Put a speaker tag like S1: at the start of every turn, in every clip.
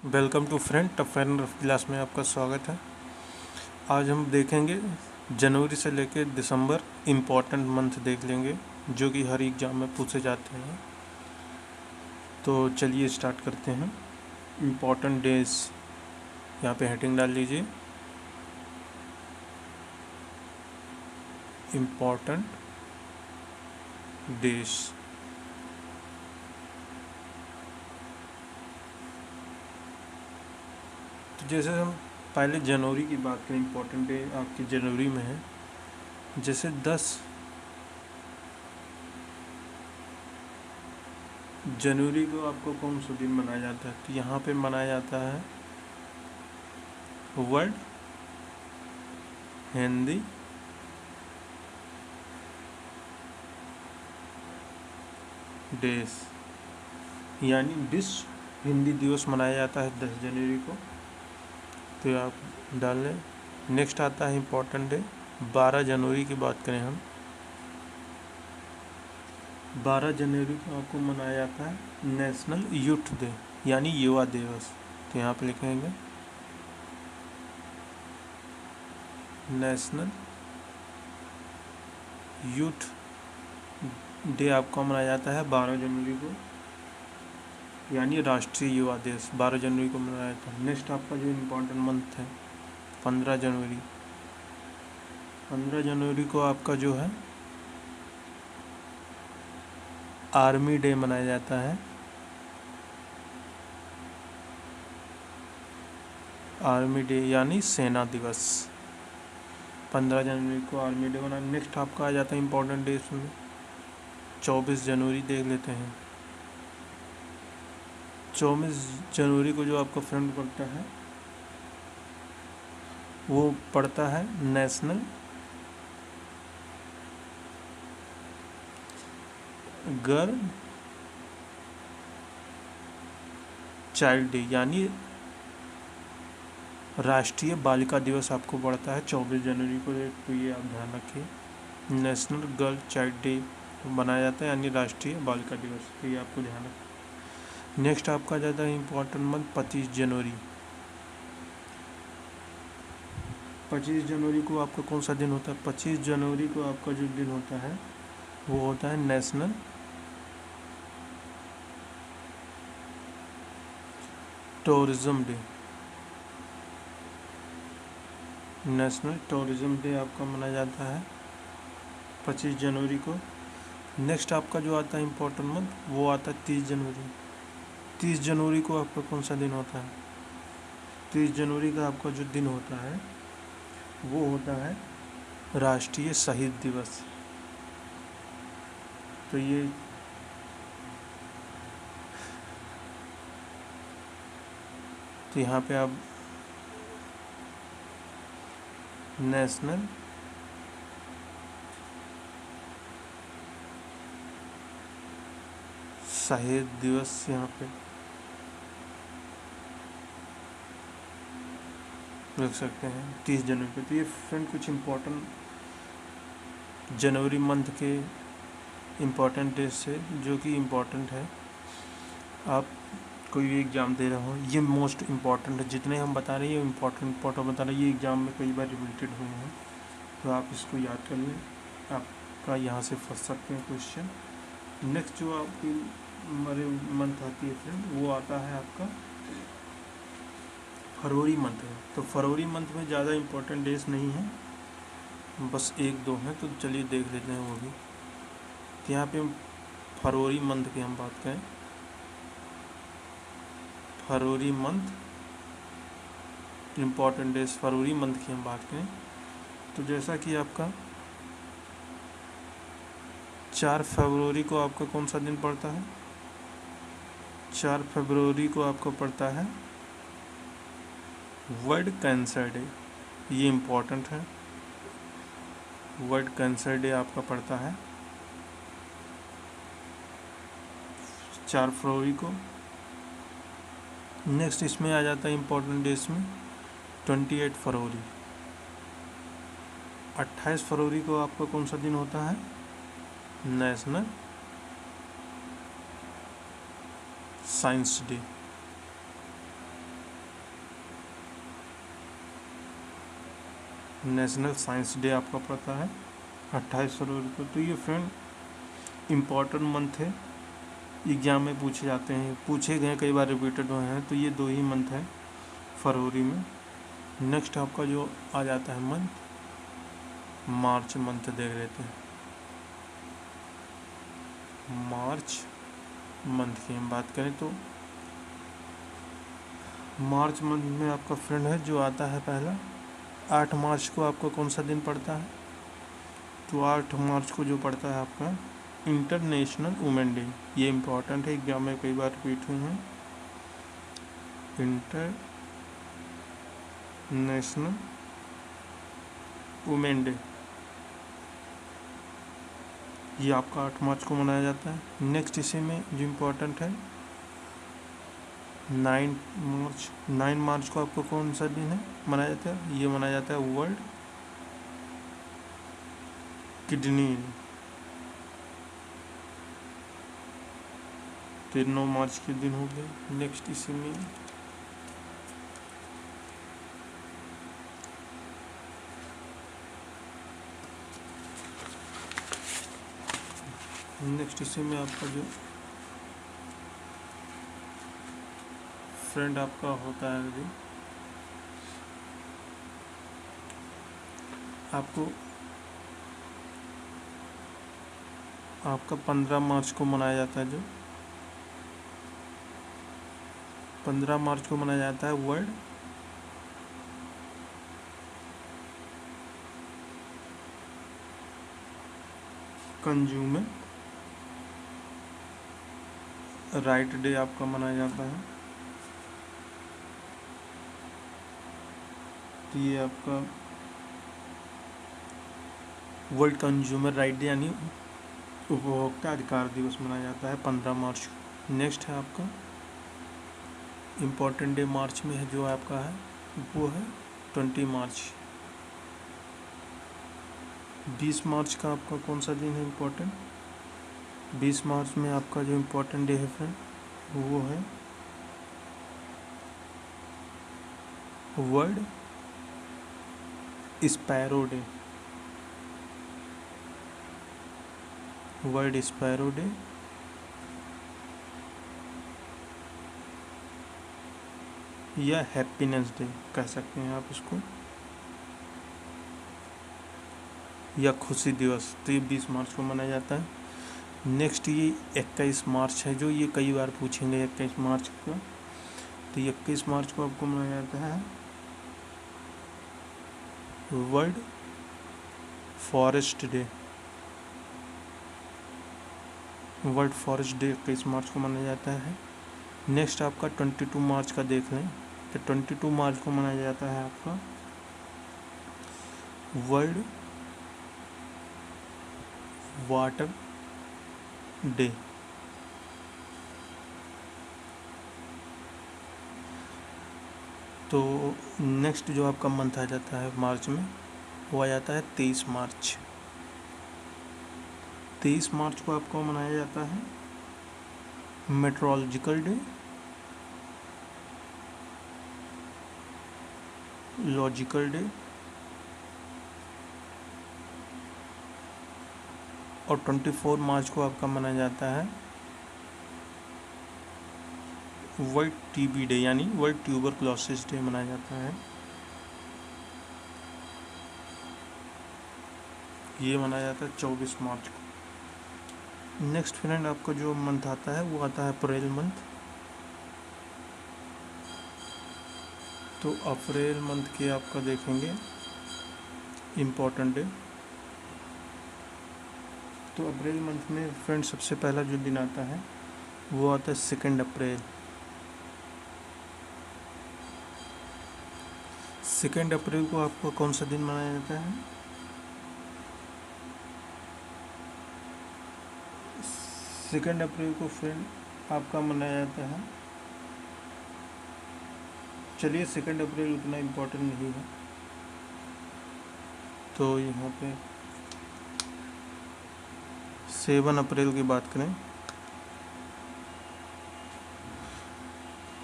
S1: Welcome to friend tough friend class में आपका स्वागत है। आज हम देखेंगे जनवरी से लेकर दिसंबर इम्पॉर्टेंट मंथ देख लेंगे जो कि हर एग्ज़ाम में पूछे जाते हैं। तो चलिए स्टार्ट करते हैं। इम्पॉर्टेंट डेज यहाँ पे हेडिंग डाल लीजिए, इम्पॉर्टेंट डेज। तो जैसे हम पहले जनवरी की बात करें, इम्पॉर्टेंट डे आपकी जनवरी में है। जैसे 10 जनवरी को आपको कौन सा दिन मनाया जाता है, तो यहाँ पे मनाया जाता है वर्ल्ड हिंदी डेज, यानी विश्व हिंदी दिवस मनाया जाता है 10 जनवरी को। तो आप डाल लें। नेक्स्ट आता है इम्पोर्टेंट डे 12 जनवरी की बात करें हम, 12 जनवरी को आपको मनाया जाता है नेशनल यूथ डे यानी युवा दिवस। तो यहाँ पे लिखेंगे नेशनल यूथ डे आपको मनाया जाता है 12 जनवरी को, यानी राष्ट्रीय युवा दिवस 12 जनवरी को मनाया जाता है। नेक्स्ट आपका जो इम्पोर्टेंट मंथ है 15 जनवरी, 15 जनवरी को आपका जो है आर्मी डे मनाया जाता है। आर्मी डे यानी सेना दिवस, 15 जनवरी को आर्मी डे मना। नेक्स्ट आपका आ जाता है इम्पोर्टेंट डे में 24 जनवरी देख लेते हैं। 24 जनवरी को जो आपका फ्रेंड पड़ता है वो पड़ता है नेशनल गर्ल चाइल्ड डे यानी राष्ट्रीय बालिका दिवस आपको पड़ता है 24 जनवरी को। तो ये आप ध्यान रखिए, नेशनल गर्ल चाइल्ड डे मनाया जाता है यानी राष्ट्रीय बालिका दिवस। तो ये आपको ध्यान रखना। नेक्स्ट आपका जाता है इम्पोर्टेंट मंथ 25 जनवरी। 25 जनवरी को आपका कौन सा दिन होता है? 25 जनवरी को आपका जो दिन होता है वो होता है national tourism day. National tourism day आपका मनाया जाता है 25 जनवरी को। नेक्स्ट आपका जो आता है इम्पोर्टेंट मंथ वो आता है 30 जनवरी। 30 जनवरी को आपका कौन सा दिन होता है? 30 जनवरी का आपका जो दिन होता है वो होता है राष्ट्रीय शहीद दिवस। तो ये तो यहाँ पे आप नेशनल शहीद दिवस यहाँ पे लिख सकते हैं 30 जनवरी पे। तो ये फ्रेंड कुछ इम्पोर्टेंट जनवरी मंथ के इम्पोर्टेंट डेज से जो कि इम्पोर्टेंट है। आप कोई भी एग्ज़ाम दे रहे हो ये मोस्ट इम्पॉर्टेंट है, जितने हम बता रहे हैं ये इम्पोर्टेंट बता रहे हैं, ये एग्ज़ाम में कई बार रिपीटेड हुए हैं। तो आप इसको याद कर लें, आपका यहाँ से फंस सकते हैं क्वेश्चन। नेक्स्ट जो आपकी हमारे मंथ आती है फ्रेंड वो आता है आपका फरवरी मंथ है। तो फरवरी मंथ में ज़्यादा इम्पोर्टेंट डेज नहीं है, बस 1-2 हैं। तो चलिए देख लेते हैं वो भी। तो यहाँ पे फरवरी मंथ की हम बात करें, फरवरी मंथ इम्पॉर्टेंट डेज फरवरी मंथ की हम बात करें तो जैसा कि आपका 4 फरवरी को आपका कौन सा दिन पड़ता है? 4 फरवरी को आपको पड़ता है वर्ल्ड कैंसर डे। ये इम्पोर्टेंट है, वर्ल्ड कैंसर डे आपका पड़ता है 4 फरवरी को। नेक्स्ट इसमें आ जाता है इम्पोर्टेंट डेज में 28 फरवरी। 28 फरवरी को आपका कौन सा दिन होता है? National science day. National science day आपका पड़ता है 28 फरवरी को। तो ये फ्रेंड इम्पॉर्टेंट मंथ है, एग्ज़ाम में पूछे जाते हैं, पूछे गए, कई बार रिपीटेड हुए हैं। तो ये 2 ही मंथ है फरवरी में। नेक्स्ट आपका जो आ जाता है मंथ, मार्च मंथ देख लेते हैं। मार्च मंथ की हम बात करें तो मार्च मंथ में आपका फ्रेंड है जो आता है पहला 8 मार्च को आपका कौन सा दिन पड़ता है? तो 8 मार्च को जो पड़ता है आपका इंटरनेशनल वुमेन डे। ये इम्पोर्टेंट है, एग्जाम में कई बार रिपीट हुई हैं। इंटरनेशनल वुमेन डे ये आपका 8 मार्च को मनाया जाता है। नेक्स्ट इसी में जो इम्पोर्टेंट है 9 मार्च को आपको कौन सा दिन है मनाया जाता है? ये मनाया जाता है वर्ल्ड किडनी। तो 9 मार्च के दिन हो गए। नेक्स्ट इसी में आपका जो फ्रेंड आपका होता है जो आपका 15 मार्च को मनाया जाता है। जो 15 मार्च को मनाया जाता है वर्ल्ड कंज्यूमर राइट डे आपका मनाया जाता है। तो ये आपका वर्ल्ड कंज्यूमर राइट डे यानी उपभोक्ता अधिकार दिवस मनाया जाता है 15 मार्च को। नेक्स्ट है आपका इम्पोर्टेंट डे मार्च में है जो आपका है वो है 20 मार्च। 20 मार्च का आपका कौन सा दिन है इम्पोर्टेंट? 20 मार्च में आपका जो इम्पोर्टेंट डे है फ्रेंड वो है world sparrow day. World sparrow day या हैप्पीनेस डे कह सकते हैं आप इसको, या खुशी दिवस। तो ये 20 मार्च को मनाया जाता है। नेक्स्ट ये 21 मार्च है जो ये कई बार पूछेंगे 21 मार्च को। तो 21 मार्च को आपको मनाया जाता है world forest day. World forest day 21 मार्च को मनाया जाता है। नेक्स्ट आपका 22 मार्च का देख लें तो 22 मार्च को मनाया जाता है आपका वर्ल्ड वाटर डे। तो नेक्स्ट जो आपका मंथ आ जाता है मार्च में वो आ जाता है 23 मार्च। 23 मार्च को आपको मनाया जाता है मेट्रोलॉजिकल डे, लॉजिकल डे और 24 मार्च को आपका मनाया जाता है वर्ल्ड टीबी डे यानी वर्ल्ड ट्यूबरक्लोसिस डे मनाया जाता है। ये मनाया जाता है 24 मार्च को। नेक्स्ट फ्रेंड आपका जो मंथ आता है वो आता है अप्रैल मंथ। तो अप्रैल मंथ के आपका देखेंगे इम्पोर्टेंट डे। तो अप्रैल मंथ में फ्रेंड सबसे पहला जो दिन आता है वो आता है 2 अप्रैल। 2 अप्रैल को आपको कौन सा दिन मनाया जाता है? 2 अप्रैल को फ्रेंड आपका मनाया जाता है, चलिए 2 अप्रैल उतना इम्पोर्टेंट नहीं है तो यहाँ पे 7 अप्रैल की बात करें।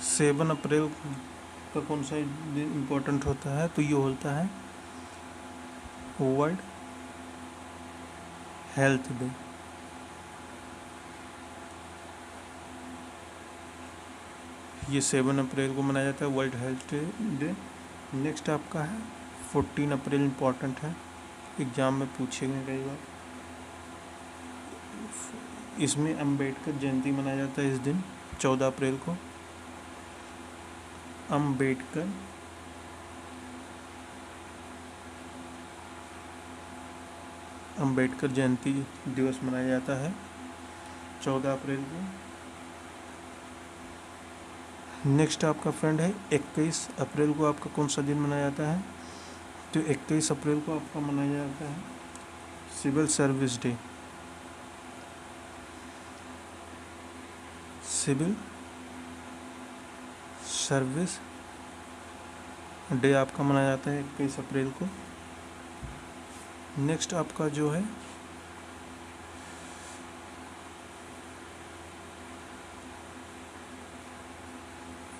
S1: 7 अप्रैल का कौन सा दिन इम्पोर्टेंट होता है? तो ये होता है वर्ल्ड हेल्थ डे। ये 7 अप्रैल को मनाया जाता है, वर्ल्ड हेल्थ डे। नेक्स्ट आपका है 14 अप्रैल, इम्पॉर्टेंट है, एग्ज़ाम में पूछे गए कई बार। इसमें अम्बेडकर जयंती मनाया जाता है इस दिन 14 अप्रैल को। अम्बेडकर जयंती दिवस मनाया जाता है 14 अप्रैल को। नेक्स्ट आपका फ्रेंड है 21 अप्रैल को आपका कौन सा दिन मनाया जाता है? तो 21 अप्रैल को आपका मनाया जाता है civil service day. Civil service day आपका मनाया जाता है 21 अप्रैल को। नेक्स्ट आपका जो है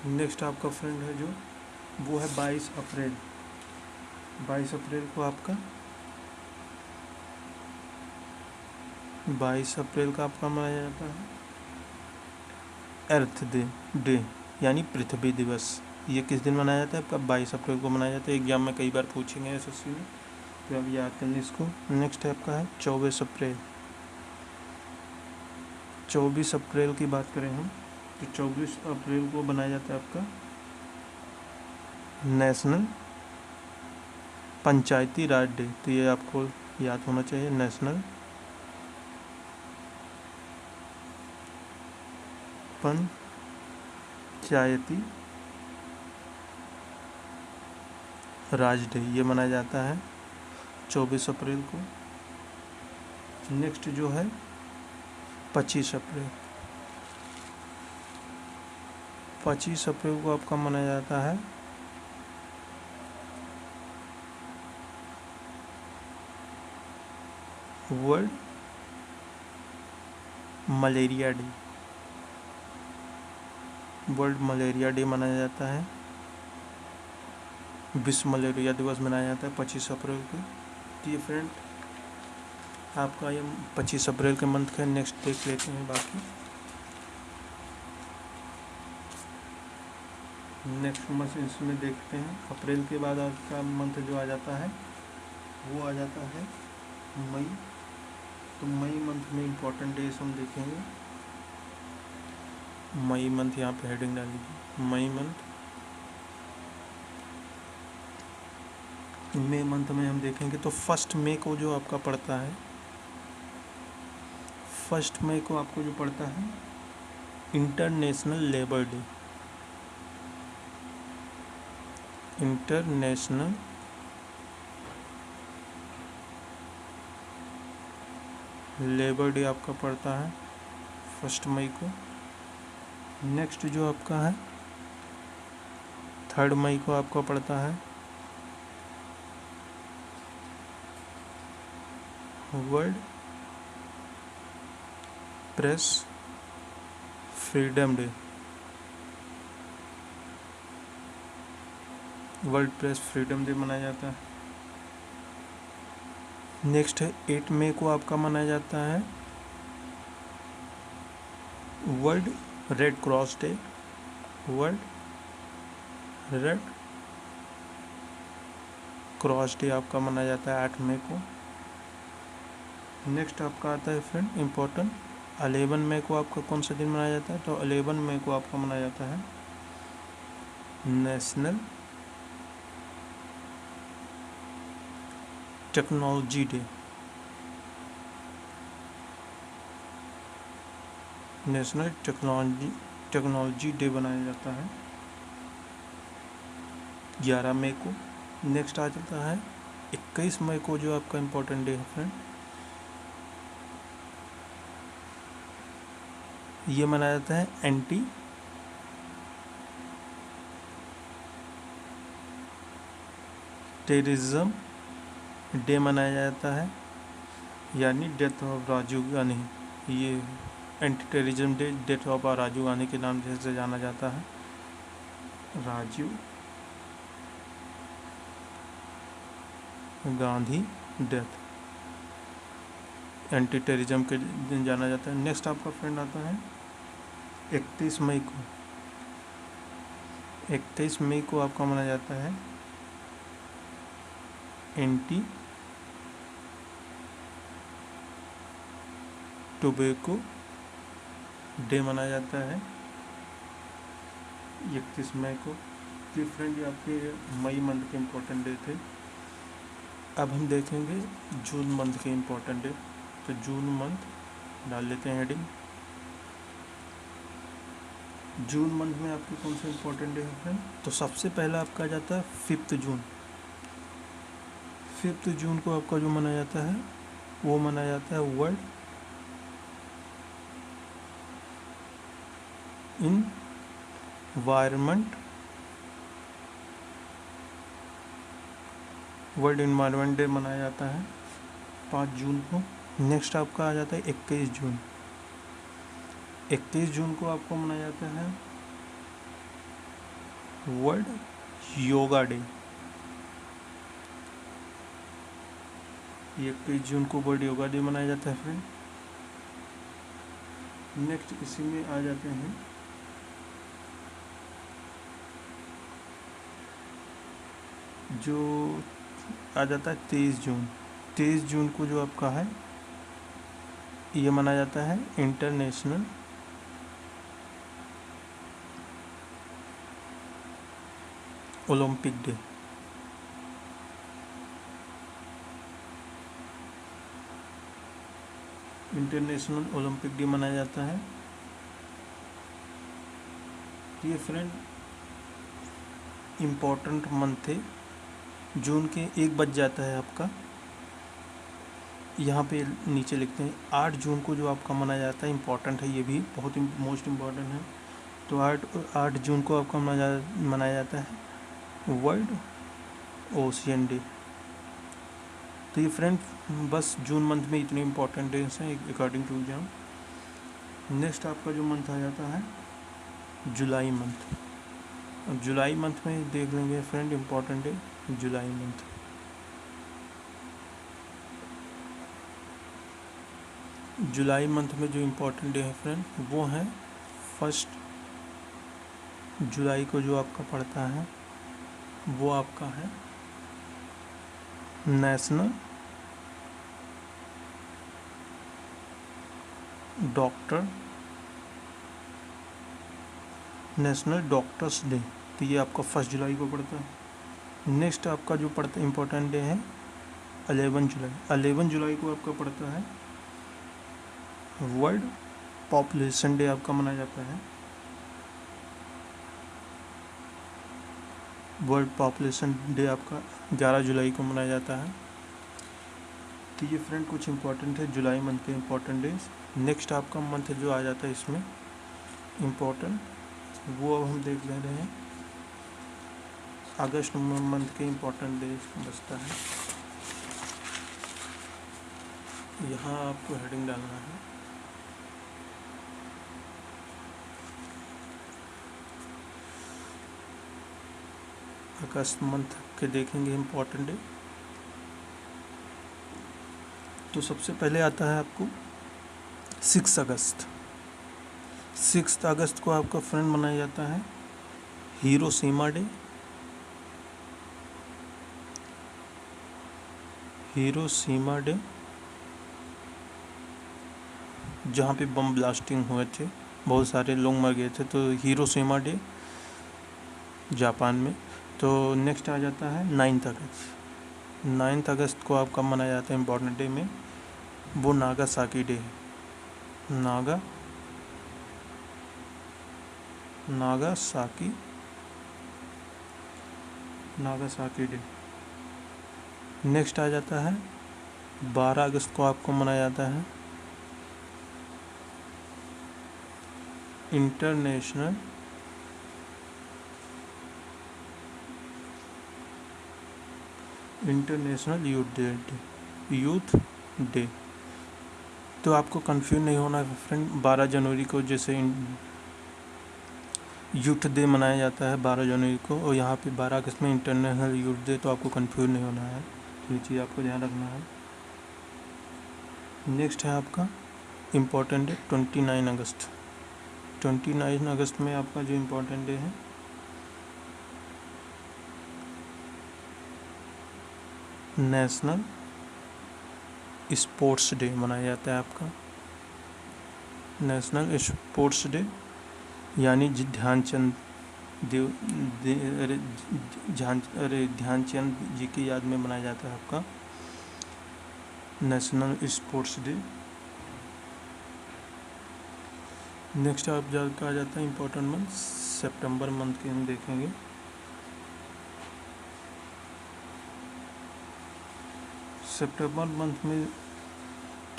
S1: नेक्स्ट आपका फ्रेंड है जो वो है 22 अप्रैल। 22 अप्रैल को आपका 22 अप्रैल का आपका मनाया जाता है अर्थ डे यानी पृथ्वी दिवस। ये किस दिन मनाया जाता है आपका? 22 अप्रैल को मनाया जाता है। एग्जाम में कई बार पूछेंगे एसएससी में, तो अब याद कर लें इसको। नेक्स्ट है आपका है 24 अप्रैल। 24 अप्रैल की बात करें हम तो 24 अप्रैल को बनाया जाता है आपका नेशनल पंचायती राज डे। तो ये आपको याद होना चाहिए, नेशनल पंचायती राज डे, ये मनाया जाता है 24 अप्रैल को। नेक्स्ट जो है 25 अप्रैल। 25 अप्रैल को आपका मनाया जाता है world malaria day. World malaria day मनाया जाता है, विश्व मलेरिया दिवस मनाया जाता है 25 अप्रैल को। तो ये फ्रेंड आपका ये 25 अप्रैल के मंथ का। नेक्स्ट देख लेते हैं बाकी। नेक्स्ट मंथ इसमें देखते हैं अप्रैल के बाद आपका मंथ जो आ जाता है वो आ जाता है मई। तो मई मंथ में इम्पोर्टेंट डेज हम देखेंगे। मई मंथ यहाँ पे हेडिंग डाल दीजिए, मई मंथ। मई मंथ में हम देखेंगे तो 1 मई को जो आपका पड़ता है, 1 मई को आपको जो पड़ता है international labour day. International labour day आपका पड़ता है 1 मई को। नेक्स्ट जो आपका है 3 मई को आपका पड़ता है world press freedom day. World press freedom day मनाया जाता है। नेक्स्ट है 8 मई को आपका मनाया जाता है world red cross day. World red cross day आपका मनाया जाता है 8 मई को। नेक्स्ट आपका आता है फ्रेंड इम्पोर्टेंट 11 मई को आपका कौन सा दिन मनाया जाता है? तो 11 मई को आपका मनाया जाता है national technology day. National technology day बनाया जाता है 11 मई को। नेक्स्ट आ जाता है 21 मई को जो आपका इम्पोर्टेंट डे है फ्रेंड, ये मनाया जाता है एंटी टेररिज्म डे मनाया जाता है, यानी डेथ ऑफ राजीव गांधी। ये anti terrorism day death of Rajiv Gandhi के नाम से जाना जाता है। Rajiv Gandhi death, anti terrorism के दिन जाना जाता है। नेक्स्ट आपका फ्रेंड आता है 31 मई को। 31 मई को आपका मनाया जाता है एंटी टोबैको डे मनाया जाता है 31 मई को। ये फ्रेंड ये आपके मई मंथ के इम्पोर्टेंट डे थे। अब हम देखेंगे जून मंथ के इम्पोर्टेंट डे। तो जून मंथ डाल लेते हैं हेडिंग। जून मंथ में आपके कौन से इम्पोर्टेंट डे है फ्रेंड? तो सबसे पहला आपका आ जाता है 5 जून। 5 जून को आपका जो मनाया जाता है वो मनाया जाता है वर्ल्ड इन्वायरमेंट डे मनाया जाता है 5 जून को। नेक्स्ट आपका आ जाता है 21 जून। 21 जून को आपको मनाया जाता है वर्ल्ड योगा डे। 21 जून को वर्ल्ड योगा डे मनाया जाता है फ्रेंड। नेक्स्ट इसी में आ जाते हैं जो आ जाता है 23 जून। 23 जून को जो आपका है ये मनाया जाता है international Olympic day. International Olympic day मनाया जाता है। ये फ्रेंड इम्पोर्टेंट मंथ थे। जून के 1 बज जाता है आपका, यहाँ पे नीचे लिखते हैं 8 जून को जो आपका मनाया जाता है इम्पोर्टेंट है, ये भी बहुत मोस्ट इम्पॉर्टेंट है। तो 8 जून को आपका मनाया जाता है वर्ल्ड ओशियन डे। तो ये फ्रेंड बस जून मंथ में इतने इम्पोर्टेंट डेज हैं अकॉर्डिंग टू एग्जाम। नेक्स्ट आपका जो मंथ आ जाता है जुलाई मंथ। अब जुलाई मंथ में देख लेंगे फ्रेंड इम्पोर्टेंट डे जुलाई मंथ। जुलाई मंथ में जो इम्पोर्टेंट डे है फ्रेंड वो है 1 जुलाई को जो आपका पड़ता है वो आपका है नेशनल डॉक्टर्स डे। तो ये आपका 1 जुलाई को पड़ता है। नेक्स्ट आपका जो पड़ता इम्पोर्टेंट डे है 11 जुलाई। 11 जुलाई को आपका पड़ता है वर्ल्ड पॉपुलेशन डे आपका मनाया जाता है। वर्ल्ड पॉपुलेशन डे आपका 11 जुलाई को मनाया जाता है। तो ये फ्रेंड कुछ इम्पोर्टेंट है जुलाई मंथ के इम्पोर्टेंट डेज। नेक्स्ट आपका मंथ जो आ जाता है इसमें इम्पोर्टेंट वो अब हम देख ले रहे हैं अगस्त मंथ के इम्पोर्टेंट डेज बचता है। यहाँ आपको हेडिंग डालना है अगस्त मंथ के देखेंगे इम्पोर्टेंट डे। तो सबसे पहले आता है आपको 6 अगस्त। 6 अगस्त को आपका फ्रेंड मनाया जाता है हिरोशिमा डे। हिरोशिमा डे जहाँ पे बम ब्लास्टिंग हुए थे, बहुत सारे लोग मर गए थे, तो हिरोशिमा डे जापान में। तो नेक्स्ट आ जाता है 9 अगस्त। 9 अगस्त को आपका मनाया जाता है इम्पोर्टेंट डे में वो नागासाकी डे है। Nagasaki day. नेक्स्ट आ जाता है 12 अगस्त को आपको मनाया जाता है इंटरनेशनल यूथ डे। तो आपको कंफ्यूज नहीं होना फ्रेंड, 12 जनवरी को जैसे यूथ डे मनाया जाता है 12 जनवरी को, और यहाँ पे 12 अगस्त में इंटरनेशनल यूथ डे, तो आपको कंफ्यूज नहीं होना है। तो ये चीज़ आपको ध्यान रखना है। नेक्स्ट है आपका इम्पोर्टेंट डे 29 अगस्त। 29 अगस्त में आपका जो इम्पोर्टेंट डे है नेशनल स्पोर्ट्स डे मनाया जाता है आपका। नेशनल स्पोर्ट्स डे यानी ध्यानचंद ध्यानचंद जी की याद में मनाया जाता है आपका नेशनल स्पोर्ट्स डे। नेक्स्ट आप आ जाता है इम्पोर्टेंट मंथ सितंबर मंथ के हम देखेंगे। सितंबर मंथ में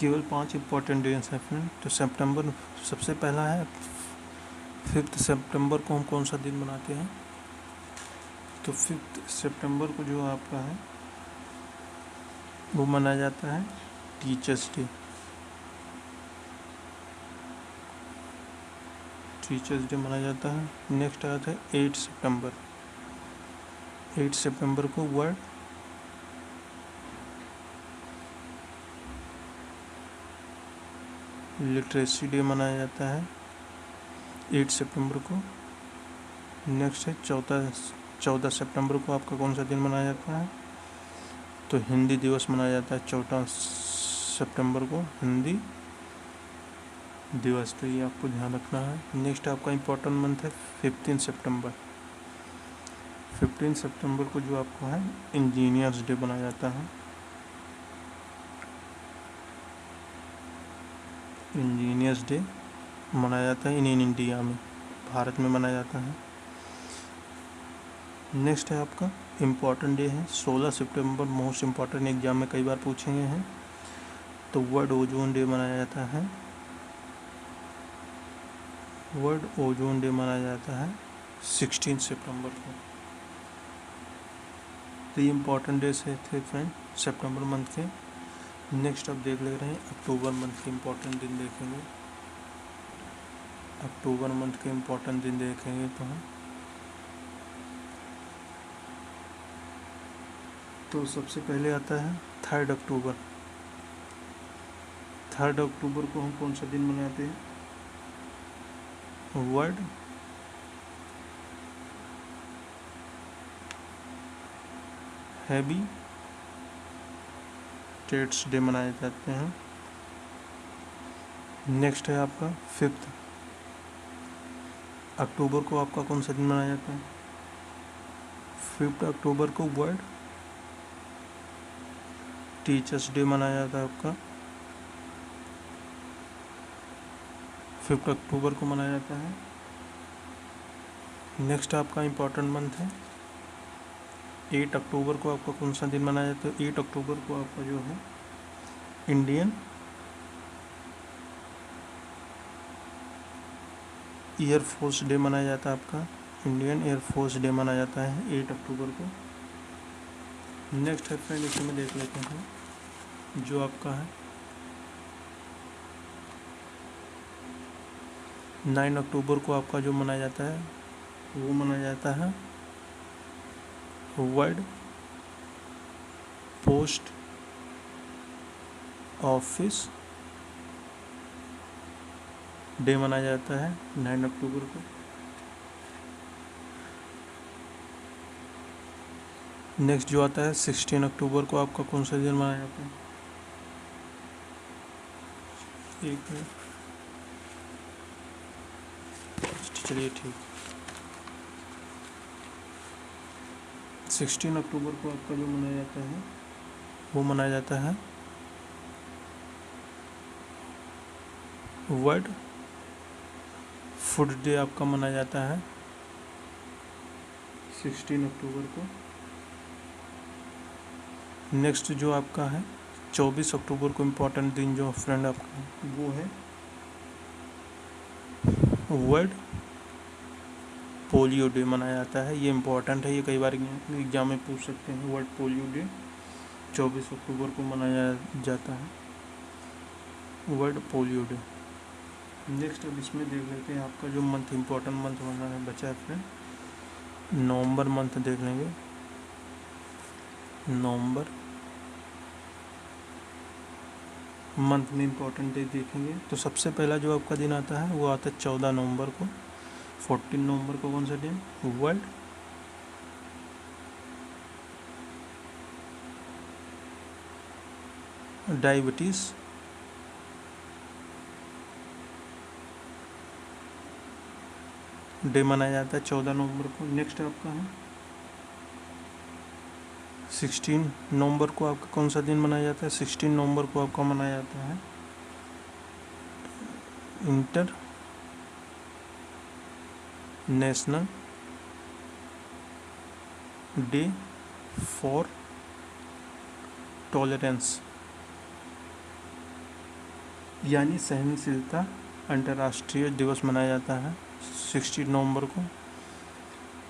S1: केवल 5 इम्पोर्टेंट डेज हैं फ्रेंड। तो सितंबर सबसे पहला है 5 सितंबर को हम कौन सा दिन मनाते हैं? तो 5 सितंबर को जो आपका है वो मनाया जाता है टीचर्स डे। टीचर्स डे मनाया जाता है। नेक्स्ट आता है 8 सितंबर। 8 सितंबर को वर्ल्ड लिटरेसी डे मनाया जाता है 8 सितंबर को। नेक्स्ट है 14 सितंबर को आपका कौन सा दिन मनाया जाता है? तो हिंदी दिवस मनाया जाता है 14 सितंबर को हिंदी दिवस। तो ये आपको ध्यान रखना है। नेक्स्ट आपका इम्पोर्टेंट मंथ है 15 सितंबर। 15 सितंबर को जो आपको है इंजीनियर्स डे मनाया जाता है। इंजीनियर्स डे मनाया जाता है इन इंडिया में, भारत में मनाया जाता है। नेक्स्ट है आपका इम्पोर्टेंट डे है 16 सितंबर। मोस्ट इम्पोर्टेंट एग्जाम में कई बार पूछेंगे हैं। तो वर्ल्ड ओजोन डे मनाया जाता है। वर्ल्ड ओजोन डे मनाया जाता है 16 सितंबर को। तो ये इम्पोर्टेंट डेज थे फ्रेंड सितंबर मंथ के। नेक्स्ट अब देख ले रहे हैं अक्टूबर मंथ के इम्पोर्टेंट दिन देखेंगे। अक्टूबर मंथ के इम्पोर्टेंट दिन देखेंगे तो सबसे पहले आता है 3 अक्टूबर। 3 अक्टूबर को हम कौन सा दिन मनाते हैं? वर्ल्ड हैवी टेट्स डे मनाए जाते हैं। नेक्स्ट है आपका 5 अक्टूबर को आपका कौन सा दिन मनाया जाता है? 5 अक्टूबर को वर्ल्ड टीचर्स डे मनाया जाता है आपका। 5 अक्टूबर को मनाया जाता है। नेक्स्ट आपका इम्पोर्टेंट मंथ है 8 अक्टूबर को आपका कौन सा दिन मनाया जाता है? 8 अक्टूबर को आपका जो है इंडियन एयरफोर्स डे मनाया जाता है आपका। इंडियन एयरफोर्स डे मनाया जाता है 8 अक्टूबर को। नेक्स्ट है फ्रेंड इसी में देख लेते हैं जो आपका है 9 अक्टूबर को आपका जो मनाया जाता है वो मनाया जाता है वर्ल्ड पोस्ट ऑफिस डे मनाया जाता है 9 अक्टूबर को। नेक्स्ट जो आता है 16 अक्टूबर को आपका कौन सा दिन मनाया जाता है? एक मिनट, चलिए ठीक। 16 अक्टूबर को आपका जो मनाया जाता है वो मनाया जाता है वर्ल्ड फूड डे आपका मनाया जाता है 16 अक्टूबर को। नेक्स्ट जो आपका है 24 अक्टूबर को इम्पोर्टेंट दिन जो फ्रेंड आपका वो है वर्ल्ड पोलियो डे मनाया जाता है। ये इम्पोर्टेंट है, ये कई बार एग्जाम में पूछ सकते हैं। वर्ल्ड पोलियो डे 24 अक्टूबर को मनाया जाता है वर्ल्ड पोलियो डे। नेक्स्ट अब इसमें देख लेते हैं आपका जो मंथ इम्पोर्टेंट मंथ होना है बचा है फ्रेंड नवंबर मंथ देख लेंगे। मंथ में इम्पोर्टेंट डे देखेंगे तो सबसे पहला जो आपका दिन आता है वो आता है 14 नवंबर को। 14 नवंबर को कौन सा दिन? वर्ल्ड डायबिटीज़ डे मनाया जाता है 14 नवंबर को। नेक्स्ट आपका है 16 नवंबर को आपका कौन सा दिन मनाया जाता है? 16 नवंबर को आपका मनाया जाता है inter national day for tolerance, यानी सहनशीलता अंतर्राष्ट्रीय दिवस मनाया जाता है 16 नवंबर को।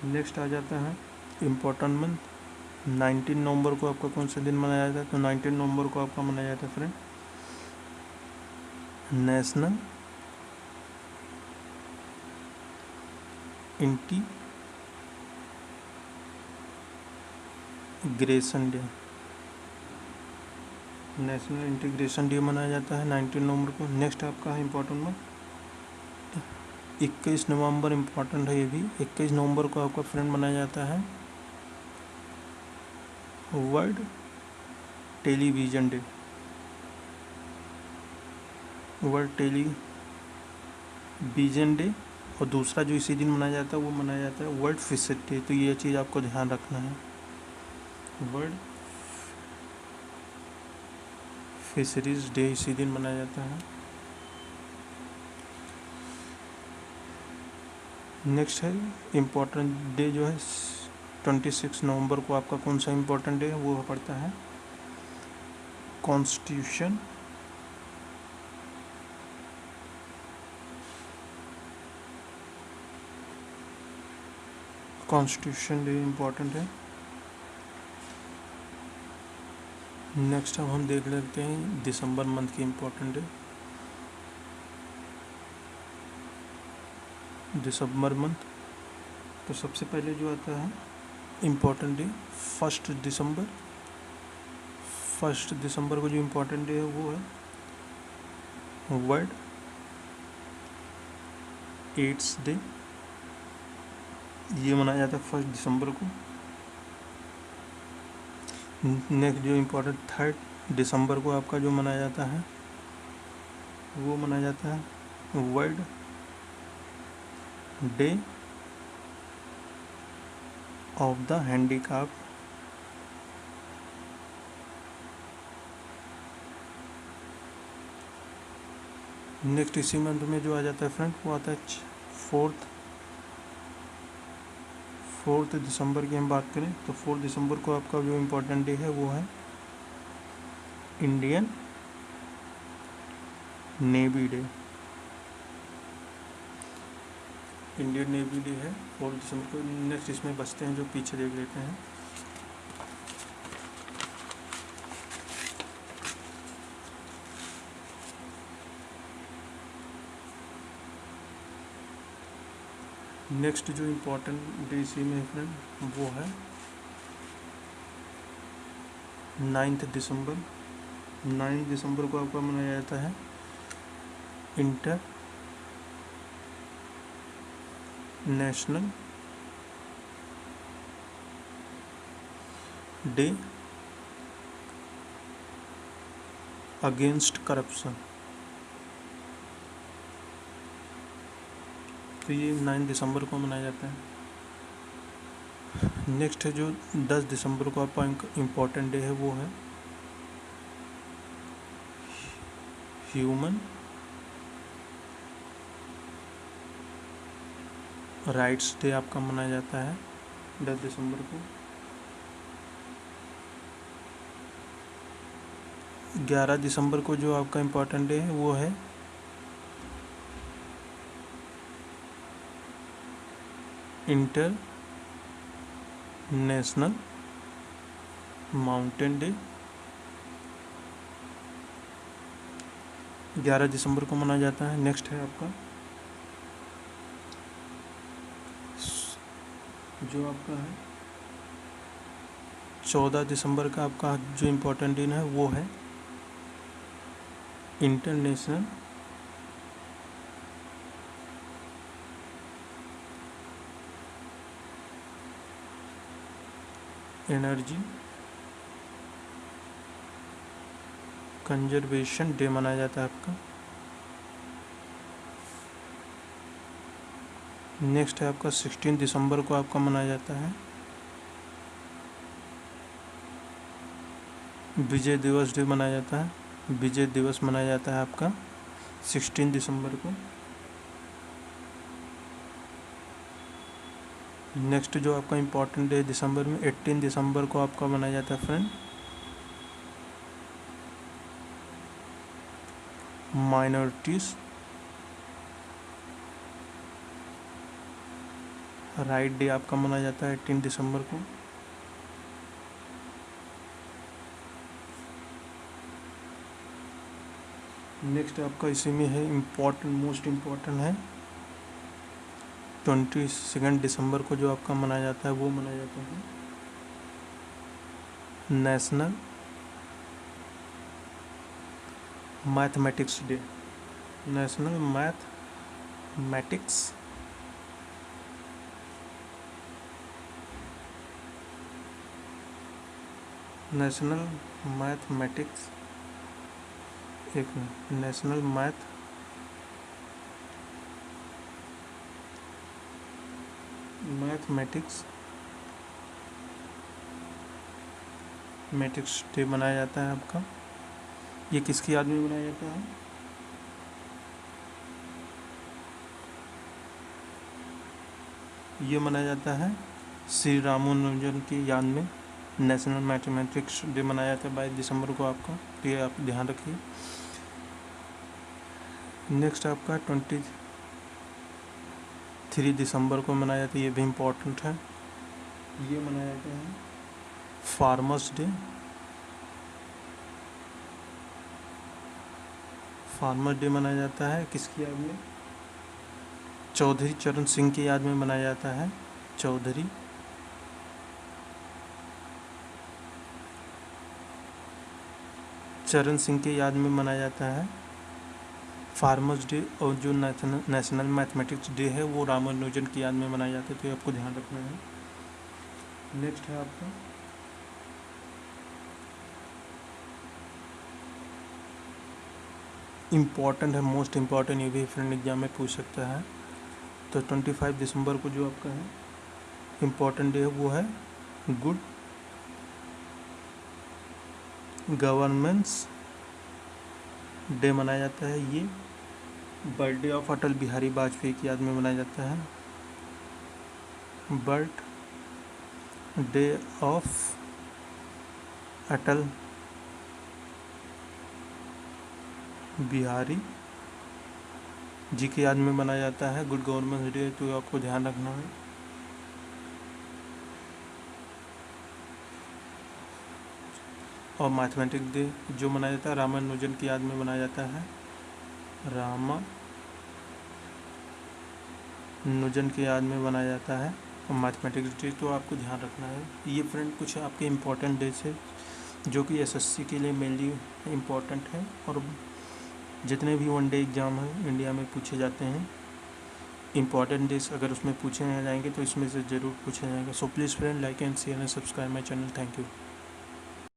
S1: नेक्स्ट आ जाता है इम्पोर्टेंट मंथ। 19 नवंबर को आपका कौन सा दिन मनाया जाता है? तो 19 नवंबर को आपका मनाया जाता है friend national integration day. National integration day मनाया जाता है 19 नवंबर को। नेक्स्ट आपका है इम्पोर्टेंट मंथ 21 नवंबर इम्पोर्टेंट है ये भी। 21 नवंबर को आपका फ्रेंड मनाया जाता है world television day. World television day. और दूसरा जो इसी दिन मनाया जाता है वो मनाया जाता है वर्ल्ड फिशर डे। तो ये चीज़ आपको ध्यान रखना है, वर्ल्ड फिशरीज डे इसी दिन मनाया जाता है। नेक्स्ट है इम्पोर्टेंट डे जो है 26 नवंबर को आपका कौन सा इम्पोर्टेंट डे है? वो पड़ता है कॉन्स्टिट्यूशन डे इम्पोर्टेंट है। नेक्स्ट अब हम देख लेते हैं दिसंबर मंथ की इम्पोर्टेंट डे। दिसंबर मंथ तो सबसे पहले जो आता है इम्पोर्टेंट डे 1 दिसंबर। 1 दिसंबर को जो इम्पोर्टेंट डे है वो है वर्ल्ड एड्स डे। ये मनाया जाता है 1 दिसंबर को। नेक्स्ट जो इम्पोर्टेंट 3 दिसंबर को आपका जो मनाया जाता है वो मनाया जाता है world day of the handicap. Next इसी मंथ में जो आ जाता है फ्रेंड वो आता है 4 दिसंबर की हम बात करें तो 4 दिसंबर को आपका जो इम्पोर्टेंट डे है वो है Indian navy day. Indian navy day है 4 दिसंबर को। नेक्स्ट इसमें बचते हैं जो पीछे देख लेते हैं। नेक्स्ट जो इम्पोर्टेंट डे इसी में है फ्रेंड वो है 9 दिसंबर। 9 दिसंबर को आपका मनाया जाता है इंटरनेशनल डे अगेंस्ट करप्शन। तो ये 9 दिसंबर को मनाया जाता है। नेक्स्ट है जो 10 दिसंबर को आपका इम्पोर्टेंट डे है वो है ह्यूमन राइट्स डे आपका मनाया जाता है 10 दिसंबर को। 11 दिसंबर को जो आपका इम्पोर्टेंट डे है वो है इंटरनेशनल माउंटेन डे। 11 दिसंबर को मनाया जाता है। नेक्स्ट है आपका जो आपका है 14 दिसंबर का आपका जो इम्पोर्टेंट दिन है वो है इंटरनेशनल एनर्जी कंजर्वेशन डे मनाया जाता है आपका। नेक्स्ट है आपका 16 दिसंबर को आपका मनाया जाता है विजय दिवस डे मनाया जाता है। विजय दिवस मनाया जाता है आपका 16 दिसंबर को। नेक्स्ट जो आपका इम्पोर्टेंट डे दिसंबर में 18 दिसंबर को आपका मनाया जाता है फ्रेंड माइनॉरिटीज़ राइट डे आपका मनाया जाता है 18 दिसंबर को। नेक्स्ट आपका इसी में है मोस्ट इम्पॉर्टेंट है 22 दिसंबर को जो आपका मनाया जाता है वो मनाया जाता है national mathematics day. National mathematics national mathematics national mathematics day मनाया जाता है आपका। ये किसकी याद में मनाया जाता है? ये मनाया जाता है श्री रामानुजन की याद में। नेशनल मैथमेटिक्स डे मनाया जाता है 22 दिसंबर को आपका, तो ये आप ध्यान रखिए। नेक्स्ट आपका 23 दिसंबर को मनाया जाता है, ये भी इम्पोर्टेंट है। ये मनाया जाता है फार्मर्स डे। फार्मर्स डे मनाया जाता है किसकी याद में? चौधरी चरण सिंह की याद में मनाया जाता है। चौधरी चरण सिंह की याद में मनाया जाता है फार्मर्स डे। और जो नेशनल मैथमेटिक्स डे है वो रामानुजन की याद में मनाया जाता है, तो ये आपको ध्यान रखना है। नेक्स्ट है आपका इम्पॉर्टेंट है, मोस्ट इम्पॉर्टेंट, ये भी फ्रेंड एग्जाम में पूछ सकता है। तो 25 दिसंबर को जो आपका है इम्पॉर्टेंट डे है वो है गुड गवर्नेंस डे मनाया जाता है। ये बर्थडे ऑफ अटल बिहारी वाजपेयी की याद में मनाया जाता है। बर्थडे ऑफ अटल बिहारी जी की याद में मनाया जाता है गुड गवर्नेंस डे, तो आपको ध्यान रखना है। और मैथमेटिक्स डे जो मनाया जाता है रामानुजन की याद में मनाया जाता है। रामानुजन की याद में मनाया जाता है और मैथमेटिक्स डे, तो आपको ध्यान रखना है। ये फ्रेंड कुछ आपके इम्पोर्टेंट डेज है जो कि एसएससी के लिए मेनली इम्पोर्टेंट है, और जितने भी वनडे एग्ज़ाम हैं इंडिया में पूछे जाते हैं इम्पॉर्टेंट डेज, अगर उसमें पूछे जाएंगे तो इसमें से ज़रूर पूछा जाएगा। So please friend like and share and subscribe my channel. Thank you.